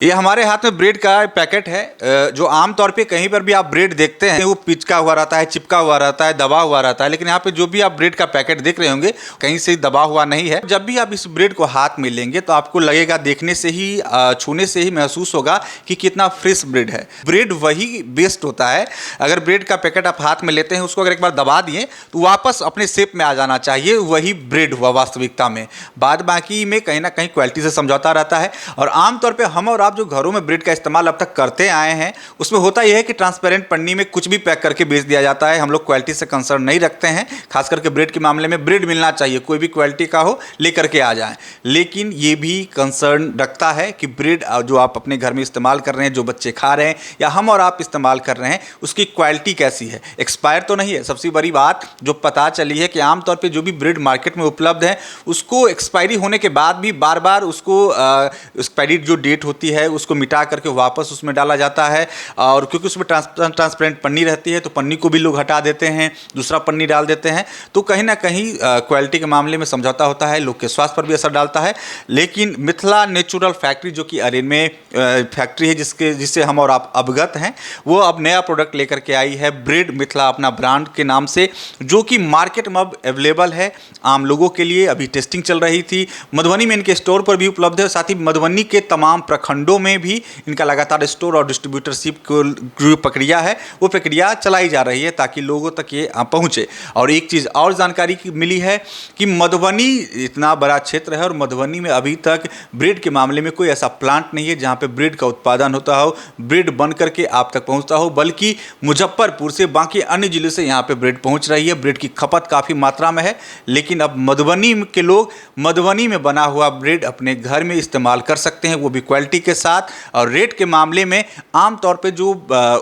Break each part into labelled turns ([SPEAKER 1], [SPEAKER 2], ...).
[SPEAKER 1] ये हमारे हाथ में ब्रेड का पैकेट है जो आमतौर पे कहीं पर भी आप ब्रेड देखते हैं वो पिचका हुआ रहता है, चिपका हुआ रहता है, दबा हुआ रहता है। लेकिन यहाँ पे जो भी आप ब्रेड का पैकेट देख रहे होंगे कहीं से दबा हुआ नहीं है। जब भी आप इस ब्रेड को हाथ में लेंगे तो आपको लगेगा, देखने से ही छूने से ही महसूस होगा कि कितना फ्रेश ब्रेड है। ब्रेड वही बेस्ट होता है। अगर ब्रेड का पैकेट आप हाथ में लेते हैं, उसको अगर एक बार दबा दिए तो वापस अपने शेप में आ जाना चाहिए, वही ब्रेड हुआ वास्तविकता में। बाद बाकी में कहीं ना कहीं क्वालिटी से समझौता रहता है। और आमतौर पर हम और आप जो घरों में ब्रेड का इस्तेमाल अब तक करते आए हैं उसमें होता यह है कि ट्रांसपेरेंट पन्नी में कुछ भी पैक करके बेच दिया जाता है। हम लोग क्वालिटी से कंसर्न नहीं रखते हैं। खास करके ब्रेड के मामले में ब्रेड मिलना चाहिए, कोई भी क्वालिटी का हो लेकर के आ जाएं। लेकिन ये भी कंसर्न रखता है कि ब्रेड जो आप अपने घर में इस्तेमाल कर रहे हैं, जो बच्चे खा रहे हैं या हम और आप इस्तेमाल कर रहे हैं, उसकी क्वालिटी कैसी है, एक्सपायर तो नहीं है। सबसे बड़ी बात जो पता चली है कि आमतौर पर जो भी ब्रेड मार्केट में उपलब्ध है उसको एक्सपायरी होने के बाद भी बार बार उसको एक्सपायरी जो डेट होती है उसको मिटा करके वापस उसमें डाला जाता है। और क्योंकि उसमें ट्रांसपेरेंट पन्नी रहती है तो पन्नी को भी लोग हटा देते हैं, दूसरा पन्नी डाल देते हैं। तो कहीं ना कहीं क्वालिटी के मामले में समझौता होता है, लोग के स्वास्थ्य पर भी असर डालता है। लेकिन मिथिला नेचुरल फैक्ट्री जो कि अरेन में फैक्ट्री है जिससे हम और आप अवगत हैं, वो अब नया प्रोडक्ट लेकर के आई है, ब्रेड मिथिला अपना ब्रांड के नाम से, जो कि मार्केट में अब अवेलेबल है आम लोगों के लिए। अभी टेस्टिंग चल रही थी, मधुबनी में इनके स्टोर पर भी उपलब्ध है, साथ ही मधुबनी के तमाम प्रखंडों में भी इनका लगातार स्टोर और डिस्ट्रीब्यूटरशिप जो प्रक्रिया है वो प्रक्रिया चलाई जा रही है ताकि लोगों तक ये पहुँचे। और एक चीज़ और जानकारी की मिली है कि मधुबनी इतना बड़ा क्षेत्र है और मधुबनी में अभी तक ब्रेड के मामले में कोई ऐसा प्लांट नहीं है जहाँ पे ब्रेड का उत्पादन होता हो, ब्रेड बन करके आप तक पहुँचता हो, बल्कि मुजफ्फरपुर से बाकी अन्य जिलों से यहाँ पे ब्रेड पहुँच रही है। ब्रेड की खपत काफ़ी मात्रा में है, लेकिन अब मधुबनी के लोग मधुबनी में बना हुआ ब्रेड अपने घर में इस्तेमाल कर सकते हैं, वो भी क्वालिटी के साथ। और रेट के मामले में आमतौर पे जो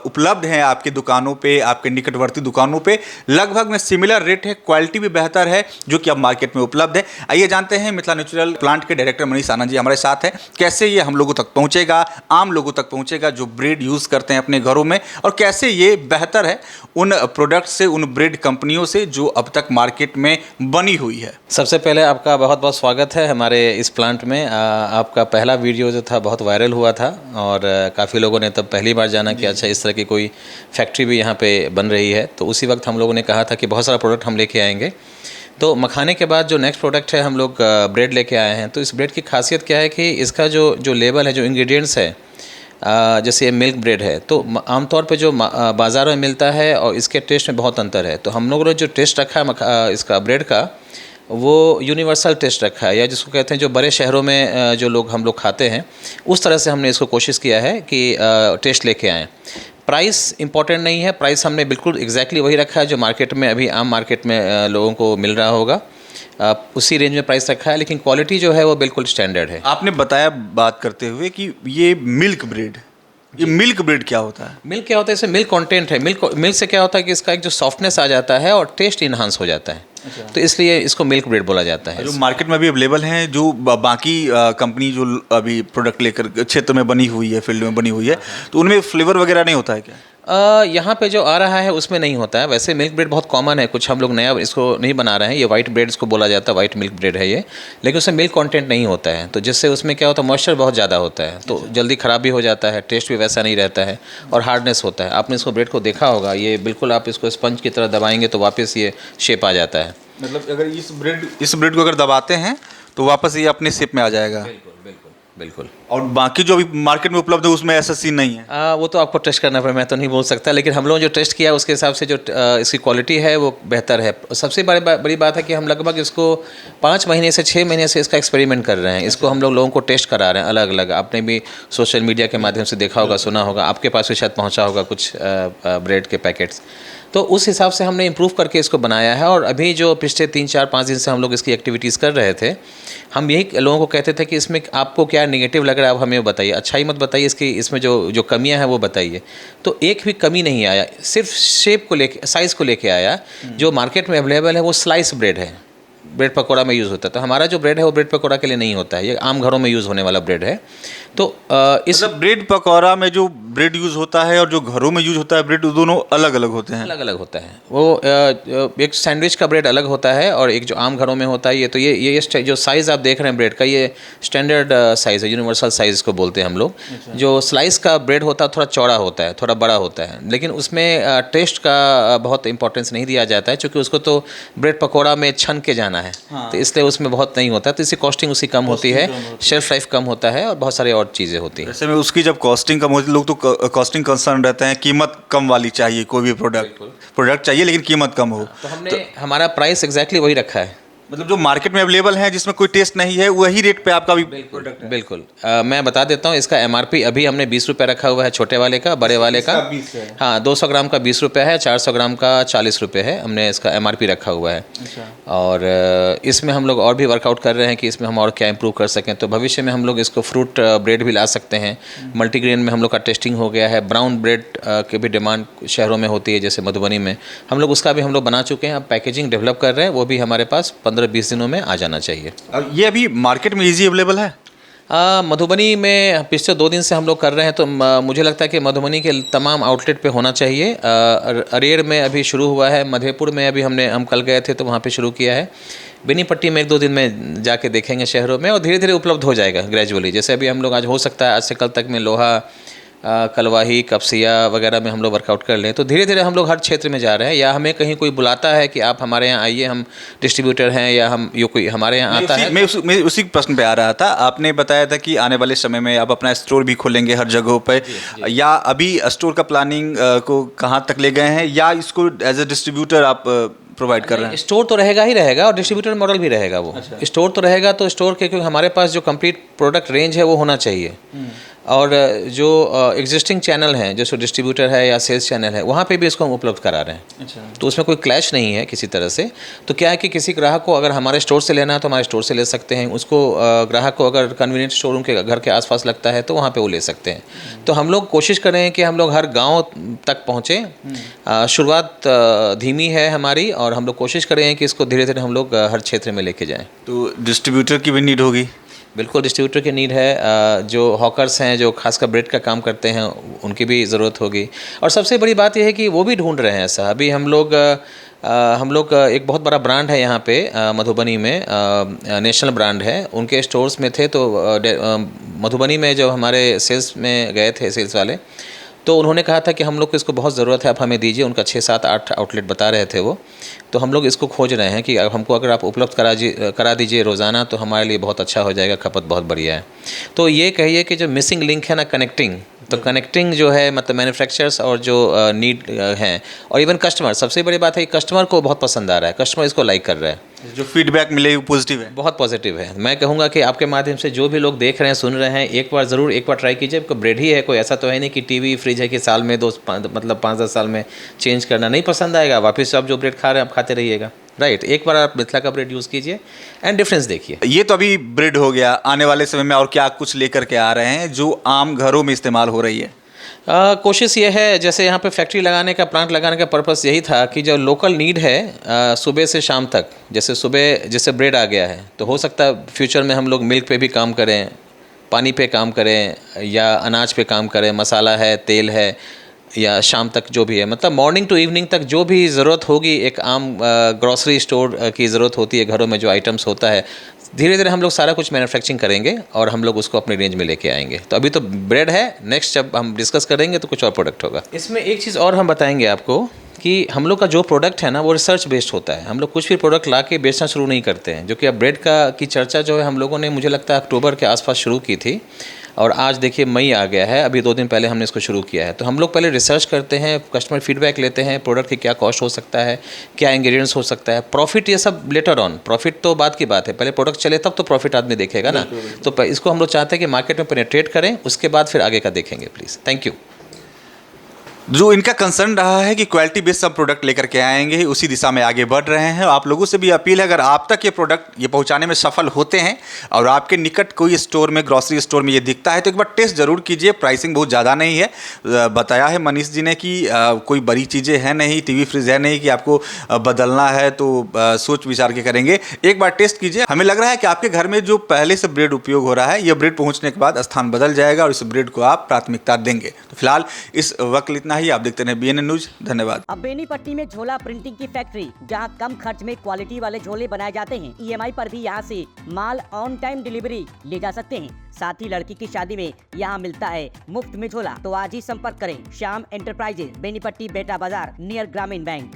[SPEAKER 1] उपलब्ध हैं आपकी दुकानों पे, आपके निकटवर्ती दुकानों पे, लगभग में सिमिलर रेट है, क्वालिटी भी बेहतर है जो कि अब मार्केट में उपलब्ध है। आइए जानते हैं मिथिला नेचुरल प्लांट के डायरेक्टर मनीष आनंद जी हमारे साथ हैं, कैसे ये हम लोगों तक पहुंचेगा, आम लोगों तक पहुंचेगा जो ब्रेड यूज़ करते हैं अपने घरों में, और कैसे ये बेहतर है उन प्रोडक्ट से, उन ब्रेड कंपनियों से जो अब तक मार्केट में बनी हुई है।
[SPEAKER 2] सबसे पहले आपका बहुत बहुत स्वागत है हमारे इस प्लांट में। आपका पहला वीडियो जो था बहुत वायरल हुआ था और काफ़ी लोगों ने तब पहली बार जाना कि अच्छा इस तरह की कोई फैक्ट्री भी यहाँ पे बन रही है। तो उसी वक्त हम लोगों ने कहा था कि बहुत सारा प्रोडक्ट हम लेके आएंगे। तो मखाने के बाद जो नेक्स्ट प्रोडक्ट है हम लोग ब्रेड लेके आए हैं। तो इस ब्रेड की खासियत क्या है कि इसका जो लेवल है, जो इंग्रेडिएंट्स है, जैसे ये मिल्क ब्रेड है तो आमतौर पे जो बाज़ार में मिलता है और इसके टेस्ट में बहुत अंतर है। तो हम लोगों ने जो टेस्ट रखा है इसका ब्रेड का, वो यूनिवर्सल टेस्ट रखा है, या जिसको कहते हैं जो बड़े शहरों में जो लोग हम लोग खाते हैं उस तरह से हमने इसको कोशिश किया है कि टेस्ट लेके आएँ। प्राइस इंपॉर्टेंट नहीं है, प्राइस हमने बिल्कुल एग्जैक्टली वही रखा है जो मार्केट में अभी आम मार्केट में लोगों को मिल रहा होगा, उसी रेंज में प्राइस रखा है। लेकिन क्वालिटी जो है वो बिल्कुल स्टैंडर्ड है।
[SPEAKER 1] आपने बताया बात करते हुए कि ये मिल्क ब्रेड, ये मिल्क ब्रेड क्या होता है?
[SPEAKER 2] मिल्क क्या होता है, इसमें मिल्क कंटेंट है। मिल्क से क्या होता है कि इसका एक जो सॉफ्टनेस आ जाता है और टेस्ट इन्हांस हो जाता है। अच्छा। तो इसलिए इसको मिल्क ब्रेड बोला जाता है।
[SPEAKER 1] जो मार्केट में भी अवेलेबल हैं, जो बाकी कंपनी जो अभी प्रोडक्ट लेकर क्षेत्र में बनी हुई है, फील्ड में बनी हुई है, तो उनमें फ्लेवर वगैरह नहीं होता है क्या?
[SPEAKER 2] यहाँ पे जो आ रहा है उसमें नहीं होता है। वैसे मिल्क ब्रेड बहुत कॉमन है, कुछ हम लोग नया इसको नहीं बना रहे हैं। ये वाइट ब्रेड इसको बोला जाता है, वाइट मिल्क ब्रेड है ये, लेकिन उसमें मिल्क कंटेंट नहीं होता है। तो जिससे उसमें क्या होता है, मॉइस्चर बहुत ज़्यादा होता है, तो जल्दी ख़राब भी हो जाता है, टेस्ट भी वैसा नहीं रहता है और हार्डनेस होता है। आपने इसको ब्रेड को देखा होगा, ये बिल्कुल आप इसको स्पंज की तरह दबाएंगे तो वापस ये शेप आ जाता है।
[SPEAKER 1] मतलब अगर इस ब्रेड को अगर दबाते हैं तो वापस ये अपने शेप में आ जाएगा।
[SPEAKER 2] बिल्कुल बिल्कुल बिल्कुल।
[SPEAKER 1] और बाकी जो अभी मार्केट में उपलब्ध है उसमें ऐसा सीन नहीं है।
[SPEAKER 2] वो तो आपको टेस्ट करना पड़ेगा, मैं तो नहीं बोल सकता। लेकिन हम लोगों ने जो टेस्ट किया उसके हिसाब से जो इसकी क्वालिटी है वो बेहतर है। सबसे बड़ी बात है कि हम लगभग इसको 5 महीने से 6 महीने से इसका एक्सपेरिमेंट कर रहे हैं। इसको हम लोगों को टेस्ट करा रहे हैं अलग अलग। आपने भी सोशल मीडिया के माध्यम से देखा होगा, सुना होगा, आपके पास भी शायद पहुँचा होगा कुछ ब्रेड के पैकेट्स। तो उस हिसाब से हमने इम्प्रूव करके इसको बनाया है। और अभी जो पिछले 3-4-5 दिन से हम लोग इसकी एक्टिविटीज़ कर रहे थे, हम यही लोगों को कहते थे कि इसमें आपको क्या नेगेटिव लग रहा है, आप हमें बताइए, अच्छाई मत बताइए, इसमें जो कमियां हैं वो बताइए। तो एक भी कमी नहीं आया, सिर्फ शेप को लेके, साइज़ को लेके आया। जो मार्केट में अवेलेबल है वो स्लाइस ब्रेड है, ब्रेड पकौड़ा में यूज़ होता है। तो हमारा जो ब्रेड है वो ब्रेड पकौड़ा के लिए नहीं होता है, ये आम घरों में यूज़ होने वाला ब्रेड है। तो इस
[SPEAKER 1] मतलब ब्रेड पकौड़ा में जो ब्रेड यूज होता है और जो घरों में यूज होता है ब्रेड, दोनों अलग अलग होते हैं।
[SPEAKER 2] अलग अलग होता है वो। एक सैंडविच का ब्रेड अलग होता है और एक जो आम घरों में होता है, ये तो ये जो साइज़ आप देख रहे हैं ब्रेड का, ये स्टैंडर्ड साइज़ है, यूनिवर्सल साइज़ को बोलते हैं हम लोग। जो स्लाइस का ब्रेड होता है थोड़ा चौड़ा होता है, थोड़ा बड़ा होता है, लेकिन उसमें टेस्ट का बहुत इंपॉर्टेंस नहीं दिया जाता है, क्योंकि उसको तो ब्रेड पकौड़ा में छन के जाना है। तो इसलिए उसमें बहुत नहीं होता, तो इसकी कॉस्टिंग उसकी कम होती है, शेल्फ लाइफ कम होता है और बहुत सारी और चीज़ें होती हैं।
[SPEAKER 1] ऐसे में उसकी जब कॉस्टिंग कम होती है, लोग तो कॉस्टिंग कंसर्न रहते हैं, कीमत कम वाली चाहिए, कोई भी प्रोडक्ट चाहिए लेकिन कीमत कम हो।
[SPEAKER 2] तो हमने हमारा प्राइस एग्जैक्टली वही रखा है।
[SPEAKER 1] मतलब जो मार्केट में अवेलेबल है जिसमें कोई टेस्ट नहीं है, वही रेट पे आपका भी
[SPEAKER 2] प्रोडक्ट है। बिल्कुल। मैं बता देता हूँ, इसका एमआरपी अभी हमने 20 रुपये रखा हुआ है, छोटे वाले का, बड़े वाले का
[SPEAKER 1] 20 है।
[SPEAKER 2] हाँ 200 ग्राम का 20 रुपये है, 400 ग्राम का 40 रुपये है, हमने इसका एमआरपी रखा हुआ है। और इसमें हम लोग और भी वर्कआउट कर रहे हैं कि इसमें हम और क्या इम्प्रूव कर सकें। तो भविष्य में हम लोग इसको फ्रूट ब्रेड भी ला सकते हैं। मल्टीग्रेन में हम लोग का टेस्टिंग हो गया है। ब्राउन ब्रेड की भी डिमांड शहरों में होती है, जैसे मधुबनी में हम लोग उसका भी हम लोग बना चुके हैं। अब पैकेजिंग डेवलप कर रहे हैं, वो भी हमारे पास 15-20 दिनों में जाना चाहिए।
[SPEAKER 1] और ये अभी मार्केट में इजी अवेलेबल है?
[SPEAKER 2] मधुबनी में पिछले 2 दिन से हम लोग कर रहे हैं, तो मुझे लगता है कि मधुबनी के तमाम आउटलेट पे होना चाहिए। अरेर में अभी शुरू हुआ है, मधेपुर में अभी हम कल गए थे तो वहाँ पे शुरू किया है। बेनीपट्टी में 1-2 दिन में जाके देखेंगे शहरों में, और धीरे धीरे उपलब्ध हो जाएगा ग्रेजुअली। जैसे अभी हम लोग आज हो सकता है आज से कल तक में लोहा, कलवाही, कपसिया वगैरह में हम लोग वर्कआउट कर लें, तो धीरे धीरे हम लोग हर क्षेत्र में जा रहे हैं। या हमें कहीं कोई बुलाता है कि आप हमारे यहाँ आइए, हम डिस्ट्रीब्यूटर हैं, या हम यो कोई हमारे यहाँ आता है।
[SPEAKER 1] मैं उसी प्रश्न पे आ रहा था। आपने बताया था कि आने वाले समय में आप अपना स्टोर भी खोलेंगे हर जगहों पे, या अभी स्टोर का प्लानिंग को कहाँ तक ले गए हैं, या इसको एज ए डिस्ट्रीब्यूटर आप प्रोवाइड कर रहे हैं?
[SPEAKER 2] स्टोर तो रहेगा ही रहेगा और डिस्ट्रीब्यूटर मॉडल भी रहेगा वो। स्टोर तो रहेगा, तो स्टोर के क्योंकि हमारे पास जो कंप्लीट प्रोडक्ट रेंज है वो होना चाहिए। और जो एग्जिस्टिंग चैनल हैं, जैसे डिस्ट्रीब्यूटर है या सेल्स चैनल है, वहाँ पे भी इसको हम उपलब्ध करा रहे हैं। तो उसमें कोई क्लैश नहीं है किसी तरह से। तो क्या है कि किसी ग्राहक को अगर हमारे स्टोर से लेना है तो हमारे स्टोर से ले सकते हैं। उसको ग्राहक को अगर कन्वीनियंट स्टोर उनके घर के आसपास लगता है तो वहाँ पे वो ले सकते हैं। तो हम लोग कोशिश कर रहे हैं कि हम लोग हर गाँव तक पहुँचें। शुरुआत धीमी है हमारी, और हम लोग कोशिश कर रहे हैं कि इसको धीरे धीरे हम लोग हर क्षेत्र में लेके जाएँ।
[SPEAKER 1] तो डिस्ट्रीब्यूटर की भी नीड होगी?
[SPEAKER 2] बिल्कुल डिस्ट्रीब्यूटर की नीड है। जो हॉकर्स हैं, जो खासकर ब्रेड का काम करते हैं, उनकी भी ज़रूरत होगी। और सबसे बड़ी बात यह है कि वो भी ढूंढ रहे हैं ऐसा। अभी हम लोग एक बहुत बड़ा ब्रांड है यहाँ पे मधुबनी में, नेशनल ब्रांड है, उनके स्टोर्स में थे। तो मधुबनी में जब हमारे सेल्स में गए थे सेल्स वाले, तो उन्होंने कहा था कि हम लोग को इसको बहुत ज़रूरत है, आप हमें दीजिए। उनका 6, 7, 8 आउटलेट बता रहे थे वो। तो हम लोग इसको खोज रहे हैं कि हमको अगर आप उपलब्ध करा दीजिए रोज़ाना, तो हमारे लिए बहुत अच्छा हो जाएगा, खपत बहुत बढ़िया है। तो ये कहिए कि जो मिसिंग लिंक है ना, कनेक्टिंग, तो कनेक्टिंग जो है मतलब मैन्युफैक्चरर्स और जो नीड हैं, और इवन कस्टमर, सबसे बड़ी बात है कि कस्टमर को बहुत पसंद आ रहा है, कस्टमर इसको लाइक कर रहा है।
[SPEAKER 1] जो फीडबैक मिले वो पॉजिटिव है,
[SPEAKER 2] बहुत पॉजिटिव है। मैं कहूँगा कि आपके माध्यम से जो भी लोग देख रहे हैं, सुन रहे हैं, एक बार ट्राई कीजिए। आपको ब्रेड ही है, कोई ऐसा तो है नहीं कि टीवी फ्रिज है कि साल में 5-10 साल में चेंज करना। नहीं पसंद आएगा, वापस आप जो ब्रेड खा रहे हैं आप खाते रहिएगा, राइट। एक बार आप मिथिला का ब्रेड यूज़ कीजिए एंड डिफरेंस देखिए।
[SPEAKER 1] ये तो अभी ब्रेड हो गया, आने वाले समय में और क्या कुछ लेकर के आ रहे हैं जो आम घरों में इस्तेमाल हो रही है?
[SPEAKER 2] कोशिश ये है, जैसे यहाँ पे फैक्ट्री लगाने का, प्लांट लगाने का पर्पस यही था कि जो लोकल नीड है सुबह से शाम तक, जैसे सुबह जैसे ब्रेड आ गया है, तो हो सकता है फ्यूचर में हम लोग मिल्क पे भी काम करें, पानी पे काम करें, या अनाज पे काम करें, मसाला है, तेल है, या शाम तक जो भी है, मतलब मॉर्निंग टू इवनिंग तक जो भी ज़रूरत होगी, एक आम ग्रॉसरी स्टोर की ज़रूरत होती है घरों में, जो आइटम्स होता है, धीरे धीरे हम लोग सारा कुछ मैन्युफैक्चरिंग करेंगे और हम लोग उसको अपनी रेंज में लेके आएंगे। तो अभी तो ब्रेड है, नेक्स्ट जब हम डिस्कस करेंगे तो कुछ और प्रोडक्ट होगा। इसमें एक चीज़ और हम बताएंगे आपको कि हम लोग का जो प्रोडक्ट है ना, वो रिसर्च बेस्ड होता है। हम लोग कुछ भी प्रोडक्ट ला के बेचना शुरू नहीं करते हैं। जो कि अब ब्रेड की चर्चा जो है हम लोगों ने, मुझे लगता है अक्टूबर के आसपास शुरू की थी, और आज देखिए मई आ गया है, अभी 2 दिन पहले हमने इसको शुरू किया है। तो हम लोग पहले रिसर्च करते हैं, कस्टमर फीडबैक लेते हैं, प्रोडक्ट की क्या कॉस्ट हो सकता है, क्या इंग्रेडिएंट्स हो सकता है, प्रॉफिट, ये सब लेटर ऑन। प्रॉफिट तो बात की बात है, पहले प्रोडक्ट चले तब तो प्रॉफिट आदमी देखेगा ना। तो इसको हम लोग चाहते हैं कि मार्केट में पेनिट्रेट करें, उसके बाद फिर आगे का देखेंगे। Please, thank you.
[SPEAKER 1] जो इनका कंसर्न रहा है कि क्वालिटी बेस्ड सब प्रोडक्ट लेकर के आएंगे, उसी दिशा में आगे बढ़ रहे हैं। आप लोगों से भी अपील है, अगर आप तक ये प्रोडक्ट ये पहुंचाने में सफल होते हैं और आपके निकट कोई स्टोर में, ग्रॉसरी स्टोर में ये दिखता है, तो एक बार टेस्ट जरूर कीजिए। प्राइसिंग बहुत ज़्यादा नहीं है, बताया है मनीष जी ने कि कोई बड़ी चीज़ें हैं नहीं, टीवी फ्रिज है नहीं कि आपको बदलना है तो सोच विचार के करेंगे। एक बार टेस्ट कीजिए, हमें लग रहा है कि आपके घर में जो पहले से ब्रेड उपयोग हो रहा है, ये ब्रेड पहुँचने के बाद स्थान बदल जाएगा और इस ब्रेड को आप प्राथमिकता देंगे। तो फिलहाल इस वक्त इतना ही। आप देखते रहे BNN न्यूज। धन्यवाद।
[SPEAKER 3] अब बेनीपट्टी में झोला प्रिंटिंग की फैक्ट्री, जहां कम खर्च में क्वालिटी वाले झोले बनाए जाते हैं। EMI पर भी यहां से माल ऑन टाइम डिलीवरी ले जा सकते हैं। साथ ही लड़की की शादी में यहां मिलता है मुफ्त में झोला। तो आज ही संपर्क करें श्याम एंटरप्राइजेज, बेनीपट्टी, बेटा बाजार, नियर ग्रामीण बैंक।